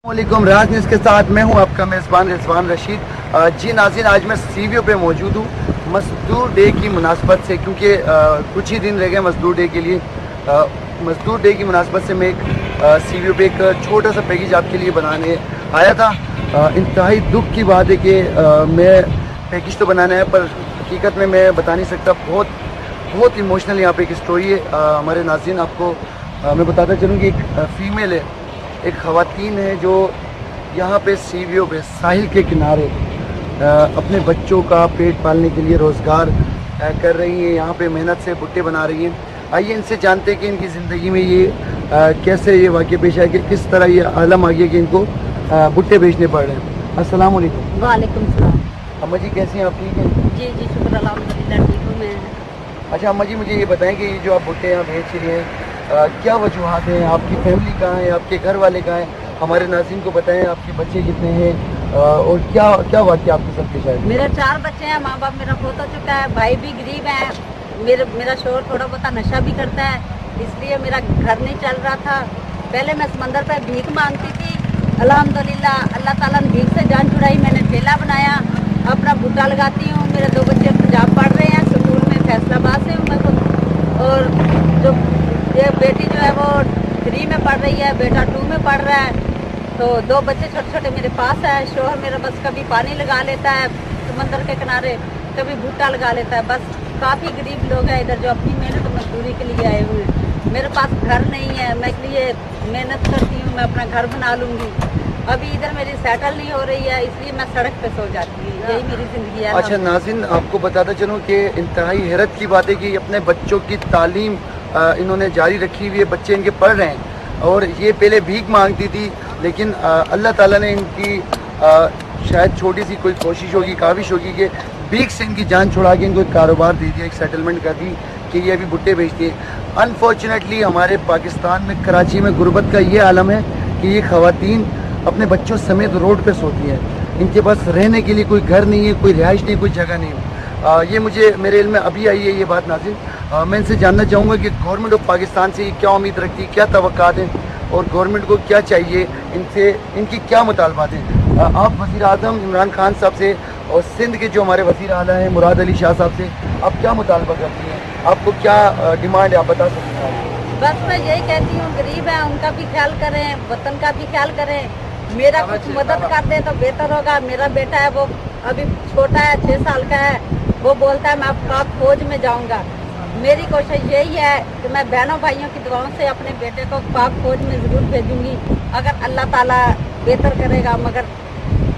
वालेकुम राज न्यूज़ के साथ मैं हूं आपका मेज़बान रिजवान रशीद। जी नाज़रीन, आज मैं सीवीओ पे मौजूद हूं मज़दूर डे की मुनासबत से, क्योंकि कुछ ही दिन रह गए मज़दूर डे के लिए। मज़दूर डे की मुनासबत से मैं एक सीवीओ पे एक छोटा सा पैकेज आपके लिए बनाने आया था। इंतहाई दुख की बात है कि मैं पैकेज तो बनाना है, पर हकीकत में मैं बता नहीं सकता। बहुत इमोशनल यहाँ पे एक स्टोरी है। हमारे नाज़रीन, आपको मैं बताता चलूँ कि एक फ़ीमेल है, एक ख़वातीन है जो यहाँ पे सीवीओ पे साहिल के किनारे अपने बच्चों का पेट पालने के लिए रोज़गार कर रही हैं। यहाँ पे मेहनत से भुट्टे बना रही हैं। आइए इनसे जानते हैं कि इनकी ज़िंदगी में ये कैसे ये वाक़या पेश है, कि किस तरह ये आलम आ गया कि इनको भुट्टे बेचने पड़ रहे हैं। अस्सलाम वालेकुम। वालेकुम सलाम। अम्मा जी कैसी हैं आप? ठीक हैं? जी जी, शुक्र अल्हम्दुलिल्लाह, ठीक हूँ मैं। अच्छा अम्मा जी, मुझे ये बताएं कि ये जो आप भुट्टे यहाँ बेच रही हैं, क्या वजूहात हैं? आपकी फैमिली कहाँ है? आपके घर वाले कहाँ हैं? हमारे नाज़रीन को बताएं, आपके बच्चे कितने हैं और क्या वाक़या आपके साथ पेश आया? मेरे 4 बच्चे हैं, माँ बाप मेरा फोत हो चुका है, भाई भी गरीब है, मेरा शोहर थोड़ा बहुत नशा भी करता है, इसलिए मेरा घर नहीं चल रहा था। पहले मैं समंदर पर भीख मांगती थी, अल्हम्दुलिल्लाह अल्लाह ताला ने भीख से जान छुड़ाई। मैंने ठेला बनाया, अपना भुट्टा लगाती हूँ। मेरे 2 बच्चे पंजाब पढ़ रहे हैं, स्कूल में फैसलाबाद से हूँ मैं खुद। और जो ये बेटी जो है वो 3 में पढ़ रही है, बेटा 2 में पढ़ रहा है। तो 2 बच्चे छोटे छोटे मेरे पास है। शोहर मेरा बस कभी पानी लगा लेता है समंदर के किनारे, कभी भुट्टा लगा लेता है। बस काफ़ी गरीब लोग हैं इधर जो अपनी मेहनत मजदूरी के लिए आए हुए हैं। मेरे पास घर नहीं है, मैं इसलिए मेहनत करती हूँ, मैं अपना घर बना लूँगी। अभी इधर मेरी सेटल नहीं हो रही है, इसलिए मैं सड़क पे सो जाती हूँ। यही मेरी ज़िंदगी है। अच्छा नाज़रीन, आपको बताता चलूँ कि इंतहाई हैरत की बात है कि अपने बच्चों की तालीम इन्होंने जारी रखी हुई है। बच्चे इनके पढ़ रहे हैं और ये पहले भीख मांगती थी, लेकिन अल्लाह ताला ने इनकी शायद छोटी सी कोई कोशिश होगी, काविश होगी कि भीख से इनकी जान छुड़ा के इनको एक कारोबार दे दिया, एक सेटलमेंट कर दी कि ये अभी भुट्टे बेचती है। अनफॉर्चुनेटली हमारे पाकिस्तान में कराची में गुर्बत का ये आलम है कि ये ख़वातीन अपने बच्चों समेत रोड पे सोती हैं। इनके पास रहने के लिए कोई घर नहीं है, कोई रिहाइश नहीं, कोई जगह नहीं है। ये मुझे मेरे इल्म में अभी आई है ये बात नाज़रीन। मैं इनसे जानना चाहूँगा कि गवर्नमेंट ऑफ पाकिस्तान से ये क्या उम्मीद रखती है, क्या तवक्कात हैं और गवर्नमेंट को क्या चाहिए इनसे, इनकी क्या मुतालबात हैं। आप वज़ीर आज़म इमरान खान साहब से और सिंध के जो हमारे वज़ीर आला हैं मुराद अली शाह साहब से आप क्या मुतालबा करती हैं? आपको क्या डिमांड है, आप बता सकते हैं? बस मैं यही कहती हूँ, गरीब है उनका भी ख्याल करें, वतन का भी ख्याल करें। मेरा कुछ मदद कर दे तो बेहतर होगा। मेरा बेटा है वो अभी छोटा है, 6 साल का है, वो बोलता है मैं पाक फौज में जाऊंगा। मेरी कोशिश यही है कि मैं बहनों भाइयों की दुआओं से अपने बेटे को पाक फौज में ज़रूर भेजूंगी, अगर अल्लाह ताला बेहतर करेगा। मगर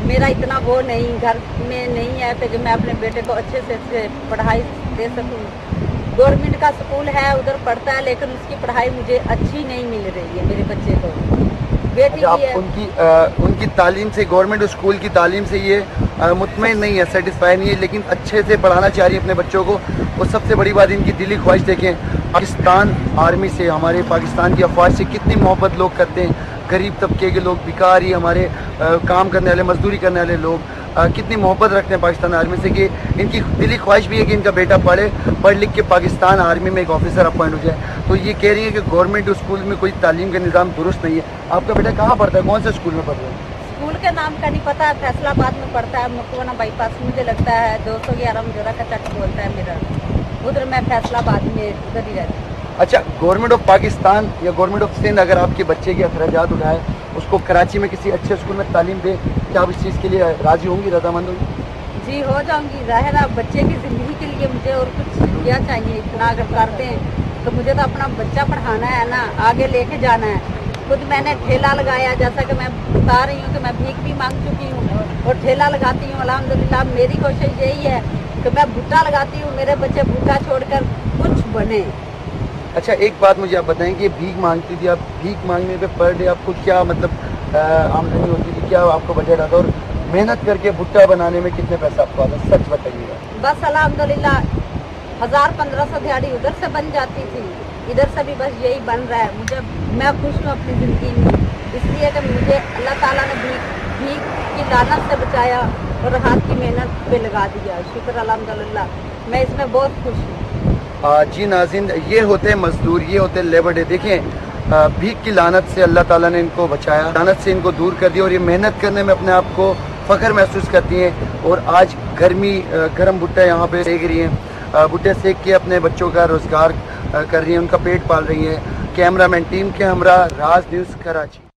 मेरा इतना वो नहीं, घर में नहीं है कि जो मैं अपने बेटे को अच्छे से पढ़ाई दे सकूँ। गवर्नमेंट का स्कूल है, उधर पढ़ता है, लेकिन उसकी पढ़ाई मुझे अच्छी नहीं मिल रही है मेरे बच्चे को। बेटी आप की है। उनकी तालीम से, गवर्नमेंट स्कूल की तालीम से ये मुतमईन नहीं है, सेटिस्फाई नहीं है, लेकिन अच्छे से पढ़ाना चाह रही है अपने बच्चों को। और सबसे बड़ी बात इनकी दिली ख्वाहिश देखें, पाकिस्तान आर्मी से, हमारे पाकिस्तान की अफवाज से कितनी मोहब्बत लोग करते हैं। गरीब तबके के लोग, भिखारी, हमारे काम करने वाले, मजदूरी करने वाले लोग कितनी मोहब्बत रखते हैं पाकिस्तान आर्मी से, कि इनकी दिली ख्वाहिश भी है कि इनका बेटा पढ़ लिख के पाकिस्तान आर्मी में एक ऑफिसर अपॉइंट हो जाए। तो ये कह रही है कि गवर्नमेंट स्कूल में कोई तालीम का निज़ाम दुरुस्त नहीं है। आपका बेटा कहाँ पढ़ता है, कौन से स्कूल में पढ़ रहा है? स्कूल के नाम का नहीं पता, फैसलाबाद में पढ़ता है, मकवाना बाईपास मुझे लगता है 211 मुजरा का चक बोलता है मेरा, उधर मैं फैसलाबाद में उधर ही रहती हूँ। अच्छा, गवर्नमेंट ऑफ पाकिस्तान या गवर्नमेंट ऑफ सिंध अगर आपके बच्चे के अखराजात उठाए, उसको कराची में किसी अच्छे स्कूल में तालीम दे, क्या आप इस चीज़ के लिए राज़ी होंगी, रजामंद होंगी? जी हो जाऊंगी। ज़ाहिर है बच्चे की ज़िंदगी के लिए मुझे और कुछ क्या चाहिए। इतना अगर करते हैं तो मुझे तो अपना बच्चा पढ़ाना है ना, आगे लेके जाना है। खुद मैंने ठेला लगाया, जैसा कि मैं बता रही हूँ कि मैं भीख भी मांग चुकी हूँ और ठेला लगाती हूँ अल्हम्दुलिल्लाह। मेरी कोशिश यही है कि मैं भुट्टा लगाती हूँ, मेरे बच्चे भुट्टा छोड़कर कुछ बने। अच्छा, एक बात मुझे आप बताएं कि भीख मांगती थी, आप भीख मांगने पे पर डे आपको क्या मतलब आमदनी होती थी, क्या आपको बजट आता, और मेहनत करके भुट्टा बनाने में कितने पैसा आपको आता, सच बताइएगा। बस अल्हम्दुलिल्लाह 1000-1500 दिहाड़ी उधर से बन जाती थी, इधर से भी बस यही बन रहा है। मैं खुश हूँ अपनी ज़िंदगी में, इसलिए कि मुझे अल्लाह ताला ने भीख की लानत से बचाया और हाथ की मेहनत पे लगा दिया। शुक्र अल्हम्दुलिल्लाह, मैं इसमें बहुत खुश हूँ। जी नाज़रीन, ये होते हैं मजदूर, ये होते हैं लेबर डे। देखें بھیک کی لعنت سے اللہ تعالیٰ نے ان کو بچایا، لعنت سے ان کو دور کر دیا، اور یہ محنت کرنے میں اپنے آپ کو فخر محسوس کرتی ہیں، اور آج گرم بھٹا یہاں پہ سیک رہی ہیں، بھٹے سیک کے اپنے بچوں کا روزگار کر رہی ہیں، ان کا پیٹ پال رہی ہیں۔ کیمرہ مین ٹیم کے ہمراہ راز نیوز کراچی۔